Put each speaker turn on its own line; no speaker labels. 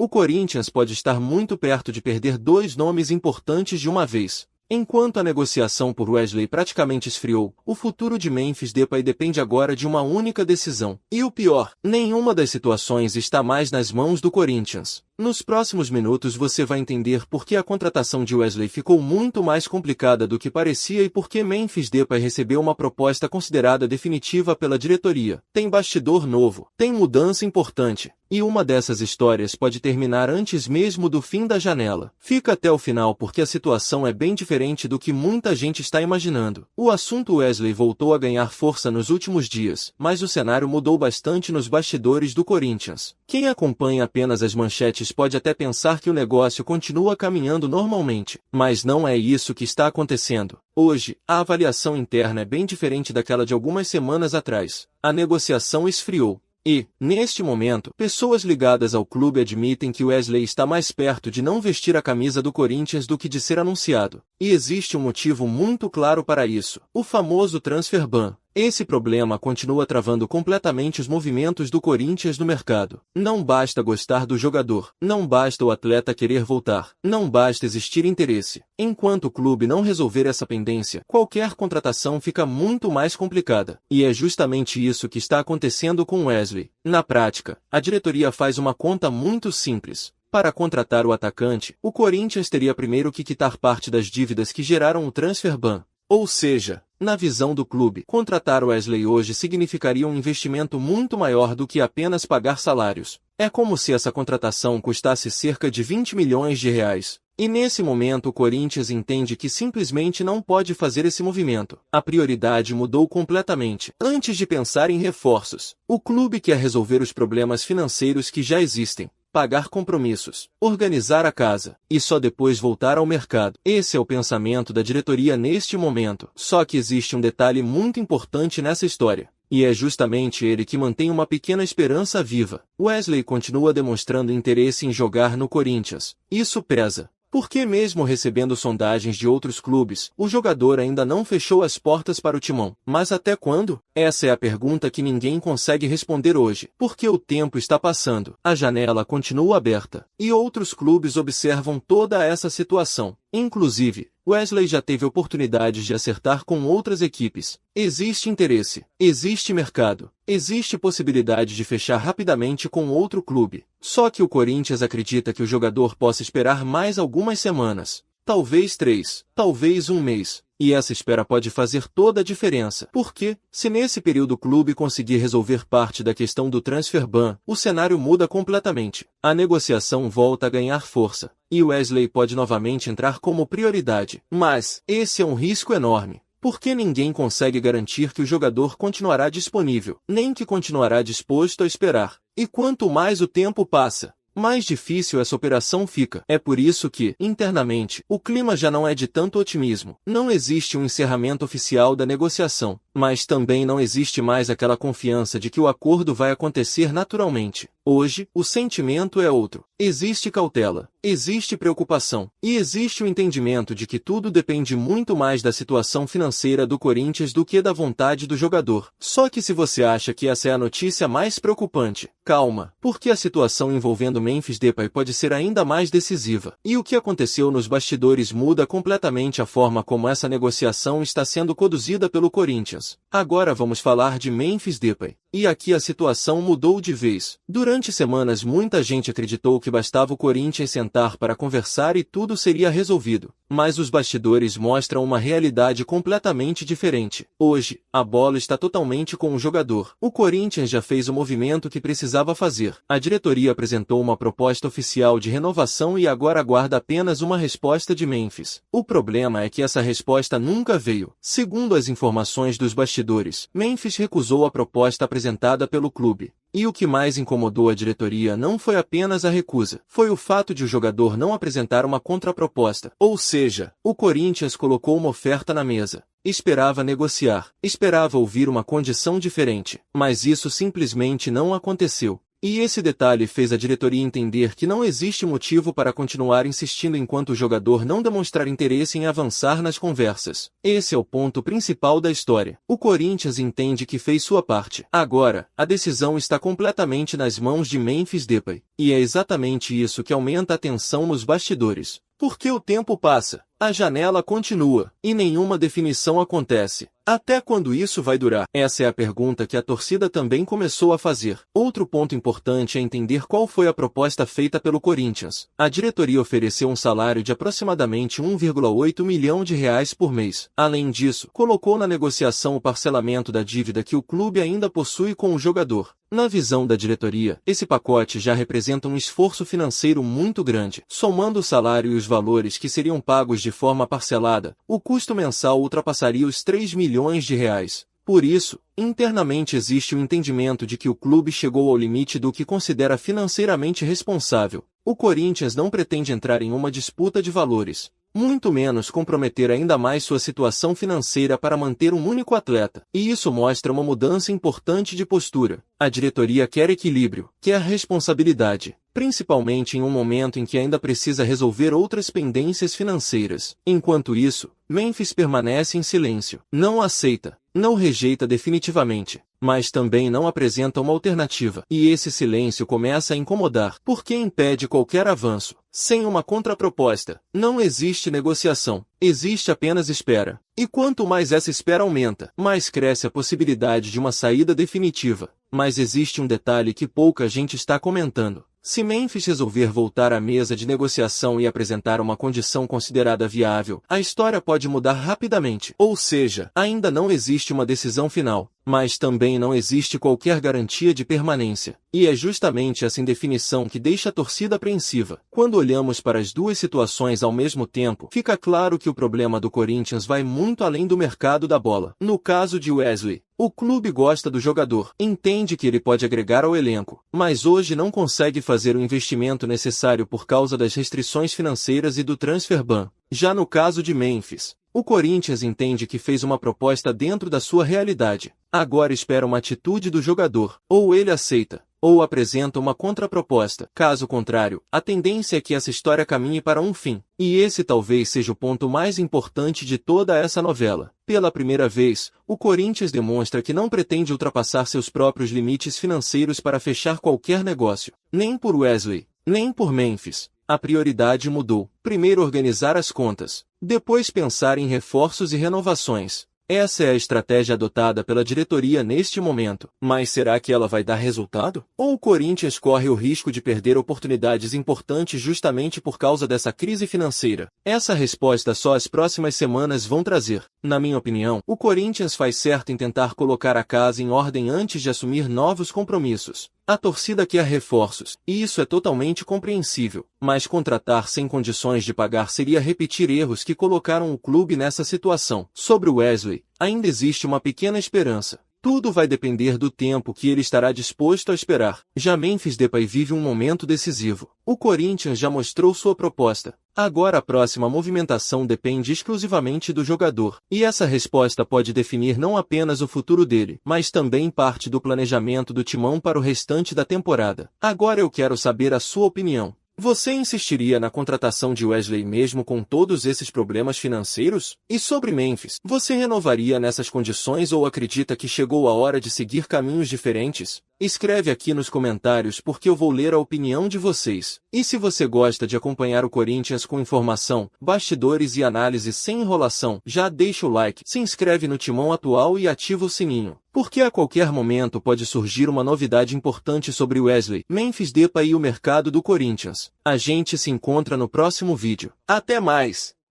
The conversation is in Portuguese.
o Corinthians pode estar muito perto de perder dois nomes importantes de uma vez. Enquanto a negociação por Wesley praticamente esfriou, o futuro de Memphis Depay depende agora de uma única decisão. E o pior, nenhuma das situações está mais nas mãos do Corinthians. Nos próximos minutos você vai entender por que a contratação de Wesley ficou muito mais complicada do que parecia e por que Memphis Depay recebeu uma proposta considerada definitiva pela diretoria. Tem bastidor novo, tem mudança importante. E uma dessas histórias pode terminar antes mesmo do fim da janela. Fica até o final porque a situação é bem diferente do que muita gente está imaginando. O assunto Wesley voltou a ganhar força nos últimos dias, mas o cenário mudou bastante nos bastidores do Corinthians. Quem acompanha apenas as manchetes pode até pensar que o negócio continua caminhando normalmente, mas não é isso que está acontecendo. Hoje, a avaliação interna é bem diferente daquela de algumas semanas atrás. A negociação esfriou. E, neste momento, pessoas ligadas ao clube admitem que Wesley está mais perto de não vestir a camisa do Corinthians do que de ser anunciado. E existe um motivo muito claro para isso: o famoso transfer ban. Esse problema continua travando completamente os movimentos do Corinthians no mercado. Não basta gostar do jogador, não basta o atleta querer voltar, não basta existir interesse. Enquanto o clube não resolver essa pendência, qualquer contratação fica muito mais complicada. E é justamente isso que está acontecendo com Wesley. Na prática, a diretoria faz uma conta muito simples. Para contratar o atacante, o Corinthians teria primeiro que quitar parte das dívidas que geraram o transfer ban. Ou seja, na visão do clube, contratar Wesley hoje significaria um investimento muito maior do que apenas pagar salários. É como se essa contratação custasse cerca de 20 milhões de reais. E nesse momento o Corinthians entende que simplesmente não pode fazer esse movimento. A prioridade mudou completamente. Antes de pensar em reforços, o clube quer resolver os problemas financeiros que já existem. Pagar compromissos, organizar a casa, e só depois voltar ao mercado. Esse é o pensamento da diretoria neste momento. Só que existe um detalhe muito importante nessa história. E é justamente ele que mantém uma pequena esperança viva. Wesley continua demonstrando interesse em jogar no Corinthians. Isso pesa. Porque mesmo recebendo sondagens de outros clubes, o jogador ainda não fechou as portas para o timão. Mas até quando? Essa é a pergunta que ninguém consegue responder hoje. Porque o tempo está passando, a janela continua aberta, e outros clubes observam toda essa situação. Inclusive, Wesley já teve oportunidades de acertar com outras equipes. Existe interesse, existe mercado, existe possibilidade de fechar rapidamente com outro clube. Só que o Corinthians acredita que o jogador possa esperar mais algumas semanas. Talvez 3, talvez um mês. E essa espera pode fazer toda a diferença. Porque, se nesse período o clube conseguir resolver parte da questão do transfer ban, o cenário muda completamente. A negociação volta a ganhar força. E Wesley pode novamente entrar como prioridade. Mas, esse é um risco enorme. Porque ninguém consegue garantir que o jogador continuará disponível, nem que continuará disposto a esperar. E quanto mais o tempo passa, mais difícil essa operação fica. É por isso que, internamente, o clima já não é de tanto otimismo. Não existe um encerramento oficial da negociação, mas também não existe mais aquela confiança de que o acordo vai acontecer naturalmente. Hoje, o sentimento é outro. Existe cautela, existe preocupação, e existe o entendimento de que tudo depende muito mais da situação financeira do Corinthians do que da vontade do jogador. Só que se você acha que essa é a notícia mais preocupante, calma, porque a situação envolvendo Memphis Depay pode ser ainda mais decisiva. E o que aconteceu nos bastidores muda completamente a forma como essa negociação está sendo conduzida pelo Corinthians. Agora vamos falar de Memphis Depay. E aqui a situação mudou de vez. Durante semanas muita gente acreditou que bastava o Corinthians sentar para conversar e tudo seria resolvido. Mas os bastidores mostram uma realidade completamente diferente. Hoje, a bola está totalmente com o jogador. O Corinthians já fez o movimento que precisava fazer. A diretoria apresentou uma proposta oficial de renovação e agora aguarda apenas uma resposta de Memphis. O problema é que essa resposta nunca veio. Segundo as informações dos bastidores, Memphis recusou a proposta apresentada pelo clube. E o que mais incomodou a diretoria não foi apenas a recusa, foi o fato de o jogador não apresentar uma contraproposta. Ou seja, o Corinthians colocou uma oferta na mesa. Esperava negociar, esperava ouvir uma condição diferente, mas isso simplesmente não aconteceu. E esse detalhe fez a diretoria entender que não existe motivo para continuar insistindo enquanto o jogador não demonstrar interesse em avançar nas conversas. Esse é o ponto principal da história. O Corinthians entende que fez sua parte. Agora, a decisão está completamente nas mãos de Memphis Depay. E é exatamente isso que aumenta a tensão nos bastidores. Porque o tempo passa, a janela continua, e nenhuma definição acontece. Até quando isso vai durar? Essa é a pergunta que a torcida também começou a fazer. Outro ponto importante é entender qual foi a proposta feita pelo Corinthians. A diretoria ofereceu um salário de aproximadamente 1,8 milhão de reais por mês. Além disso, colocou na negociação o parcelamento da dívida que o clube ainda possui com o jogador. Na visão da diretoria, esse pacote já representa um esforço financeiro muito grande. Somando o salário e os valores que seriam pagos de forma parcelada, o custo mensal ultrapassaria os 3 milhões de reais. Por isso, internamente existe o entendimento de que o clube chegou ao limite do que considera financeiramente responsável. O Corinthians não pretende entrar em uma disputa de valores, muito menos comprometer ainda mais sua situação financeira para manter um único atleta. E isso mostra uma mudança importante de postura. A diretoria quer equilíbrio, quer responsabilidade, principalmente em um momento em que ainda precisa resolver outras pendências financeiras. Enquanto isso, Memphis permanece em silêncio. Não aceita, não rejeita definitivamente, mas também não apresenta uma alternativa. E esse silêncio começa a incomodar, porque impede qualquer avanço. Sem uma contraproposta, não existe negociação, existe apenas espera. E quanto mais essa espera aumenta, mais cresce a possibilidade de uma saída definitiva. Mas existe um detalhe que pouca gente está comentando. Se Memphis resolver voltar à mesa de negociação e apresentar uma condição considerada viável, a história pode mudar rapidamente. Ou seja, ainda não existe uma decisão final, mas também não existe qualquer garantia de permanência. E é justamente essa indefinição que deixa a torcida apreensiva. Quando olhamos para as duas situações ao mesmo tempo, fica claro que o problema do Corinthians vai muito além do mercado da bola. No caso de Wesley, o clube gosta do jogador, entende que ele pode agregar ao elenco, mas hoje não consegue fazer o investimento necessário por causa das restrições financeiras e do transfer ban. Já no caso de Memphis, o Corinthians entende que fez uma proposta dentro da sua realidade. Agora espera uma atitude do jogador, ou ele aceita, ou apresenta uma contraproposta. Caso contrário, a tendência é que essa história caminhe para um fim. E esse talvez seja o ponto mais importante de toda essa novela. Pela primeira vez, o Corinthians demonstra que não pretende ultrapassar seus próprios limites financeiros para fechar qualquer negócio. Nem por Wesley, nem por Memphis. A prioridade mudou. Primeiro organizar as contas, depois pensar em reforços e renovações. Essa é a estratégia adotada pela diretoria neste momento. Mas será que ela vai dar resultado? Ou o Corinthians corre o risco de perder oportunidades importantes justamente por causa dessa crise financeira? Essa resposta só as próximas semanas vão trazer. Na minha opinião, o Corinthians faz certo em tentar colocar a casa em ordem antes de assumir novos compromissos. A torcida quer reforços, e isso é totalmente compreensível, mas contratar sem condições de pagar seria repetir erros que colocaram o clube nessa situação. Sobre o Wesley, ainda existe uma pequena esperança. Tudo vai depender do tempo que ele estará disposto a esperar. Já Memphis Depay vive um momento decisivo. O Corinthians já mostrou sua proposta. Agora a próxima movimentação depende exclusivamente do jogador. E essa resposta pode definir não apenas o futuro dele, mas também parte do planejamento do timão para o restante da temporada. Agora eu quero saber a sua opinião. Você insistiria na contratação de Wesley mesmo com todos esses problemas financeiros? E sobre Memphis, você renovaria nessas condições ou acredita que chegou a hora de seguir caminhos diferentes? Escreve aqui nos comentários porque eu vou ler a opinião de vocês. E se você gosta de acompanhar o Corinthians com informação, bastidores e análise sem enrolação, já deixa o like, se inscreve no Timão Atual e ativa o sininho. Porque a qualquer momento pode surgir uma novidade importante sobre Wesley, Memphis Depay e o mercado do Corinthians. A gente se encontra no próximo vídeo. Até mais!